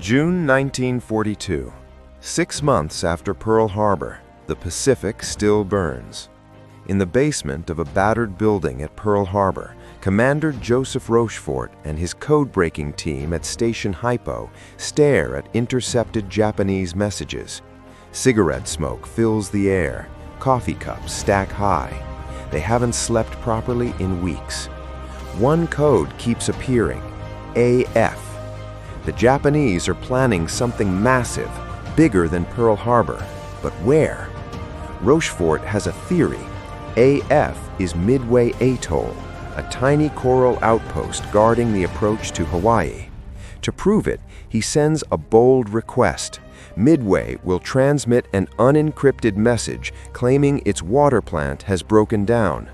June 1942. 6 months after Pearl Harbor, the Pacific still burns. In the basement of a battered building at Pearl Harbor, Commander Joseph Rochefort and his code-breaking team at Station Hypo stare at intercepted Japanese messages. Cigarette smoke fills the air. Coffee cups stack high. They haven't slept properly in weeks. One code keeps appearing: AF. The Japanese are planning something massive, bigger than Pearl Harbor. But where? Rochefort has a theory. AF is Midway Atoll, a tiny coral outpost guarding the approach to Hawaii. To prove it, he sends a bold request. Midway will transmit an unencrypted message claiming its water plant has broken down.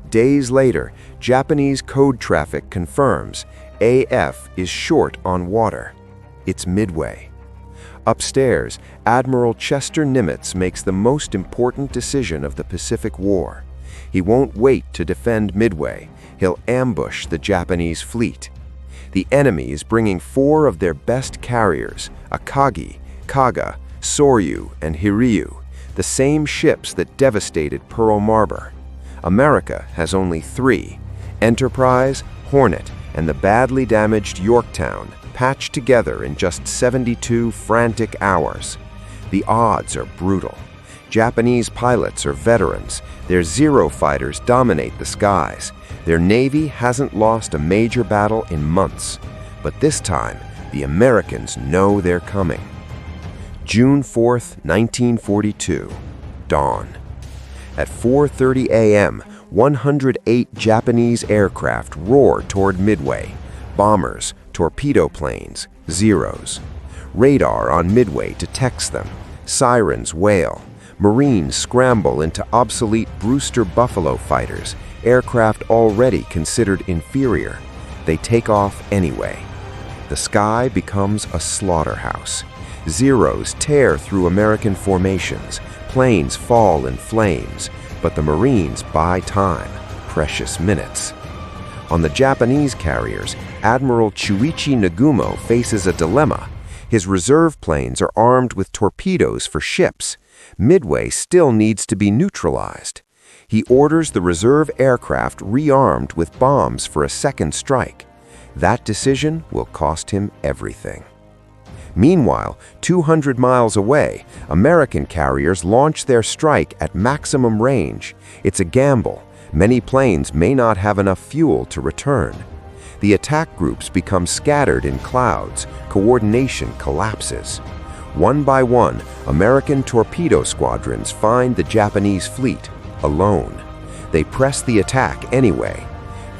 Days later, Japanese code traffic confirms AF is short on water. It's Midway. Upstairs, Admiral Chester Nimitz makes the most important decision of the Pacific War. He won't wait to defend Midway. He'll ambush the Japanese fleet. The enemy is bringing 4 of their best carriers, Akagi, Kaga, Soryu, and Hiryu, the same ships that devastated Pearl Harbor. America has only 3, Enterprise, Hornet, and the badly damaged Yorktown, patched together in just 72 frantic hours. The odds are brutal. Japanese pilots are veterans. Their Zero fighters dominate the skies. Their Navy hasn't lost a major battle in months. But this time, the Americans know they're coming. June 4th, 1942. Dawn. At 4:30 a.m., 108 Japanese aircraft roar toward Midway. Bombers, torpedo planes, Zeros. Radar on Midway detects them. Sirens wail. Marines scramble into obsolete Brewster Buffalo fighters, aircraft already considered inferior. They take off anyway. The sky becomes a slaughterhouse. Zeros tear through American formations. Planes fall in flames, but the Marines buy time, precious minutes. On the Japanese carriers, Admiral Chuichi Nagumo faces a dilemma. His reserve planes are armed with torpedoes for ships. Midway still needs to be neutralized. He orders the reserve aircraft rearmed with bombs for a second strike. That decision will cost him everything. Meanwhile, 200 miles away, American carriers launch their strike at maximum range. It's a gamble. Many planes may not have enough fuel to return. The attack groups become scattered in clouds. Coordination collapses. One by one, American torpedo squadrons find the Japanese fleet, alone. They press the attack anyway.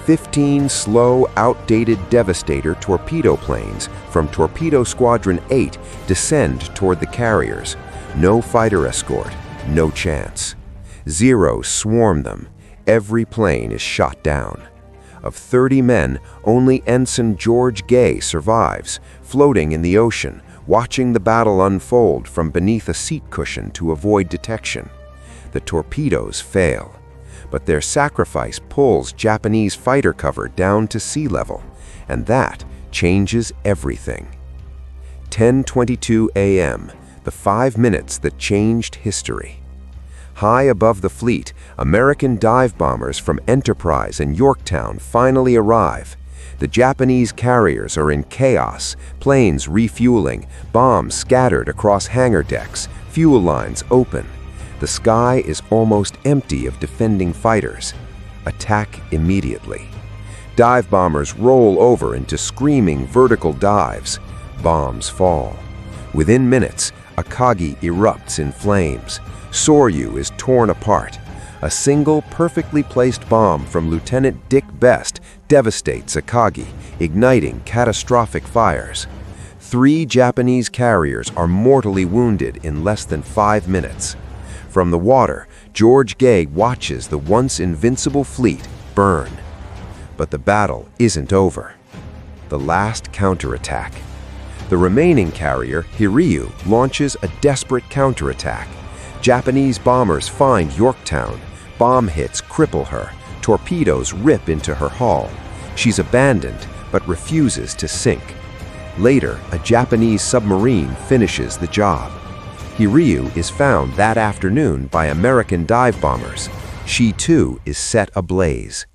15 slow, outdated Devastator torpedo planes from Torpedo Squadron 8 descend toward the carriers. No fighter escort, no chance. Zeros swarm them. Every plane is shot down. Of 30 men, only Ensign George Gay survives, floating in the ocean, watching the battle unfold from beneath a seat cushion to avoid detection. The torpedoes fail, but their sacrifice pulls Japanese fighter cover down to sea level, and that changes everything. 10:22 a.m., the 5 minutes that changed history. High above the fleet, American dive bombers from Enterprise and Yorktown finally arrive. The Japanese carriers are in chaos, planes refueling, bombs scattered across hangar decks, fuel lines open. The sky is almost empty of defending fighters. Attack immediately. Dive bombers roll over into screaming vertical dives. Bombs fall. Within minutes, Akagi erupts in flames. Soryu is torn apart. A single perfectly placed bomb from Lieutenant Dick Best devastates Akagi, igniting catastrophic fires. 3 Japanese carriers are mortally wounded in less than 5 minutes. From the water, George Gay watches the once invincible fleet burn. But the battle isn't over. The last counterattack. The remaining carrier, Hiryu, launches a desperate counterattack. Japanese bombers find Yorktown. Bomb hits cripple her. Torpedoes rip into her hull. She's abandoned, but refuses to sink. Later, a Japanese submarine finishes the job. Hiryu is found that afternoon by American dive bombers. She too is set ablaze.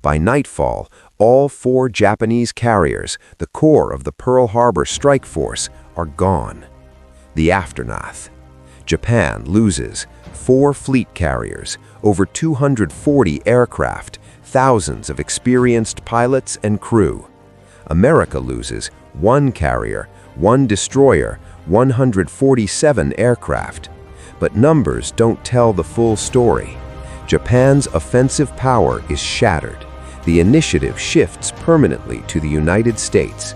By nightfall, all 4 Japanese carriers, the core of the Pearl Harbor strike force, are gone. The aftermath. Japan loses 4 fleet carriers, over 240 aircraft, thousands of experienced pilots and crew. America loses 1 carrier, 1 destroyer, 147 aircraft. But numbers don't tell the full story. Japan's offensive power is shattered. The initiative shifts permanently to the United States.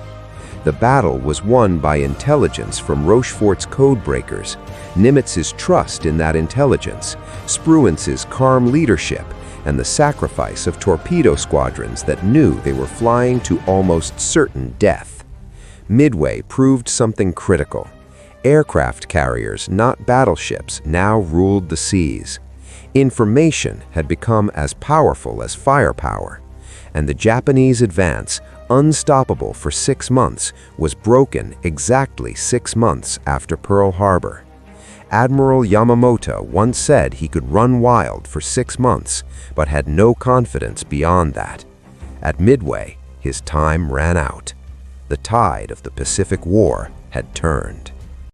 The battle was won by intelligence from Rochefort's codebreakers, Nimitz's trust in that intelligence, Spruance's calm leadership, and the sacrifice of torpedo squadrons that knew they were flying to almost certain death. Midway proved something critical. Aircraft carriers, not battleships, now ruled the seas. Information had become as powerful as firepower, and the Japanese advance, unstoppable for 6 months, was broken exactly 6 months after Pearl Harbor. Admiral Yamamoto once said he could run wild for 6 months, but had no confidence beyond that. At Midway, his time ran out. The tide of the Pacific War had turned.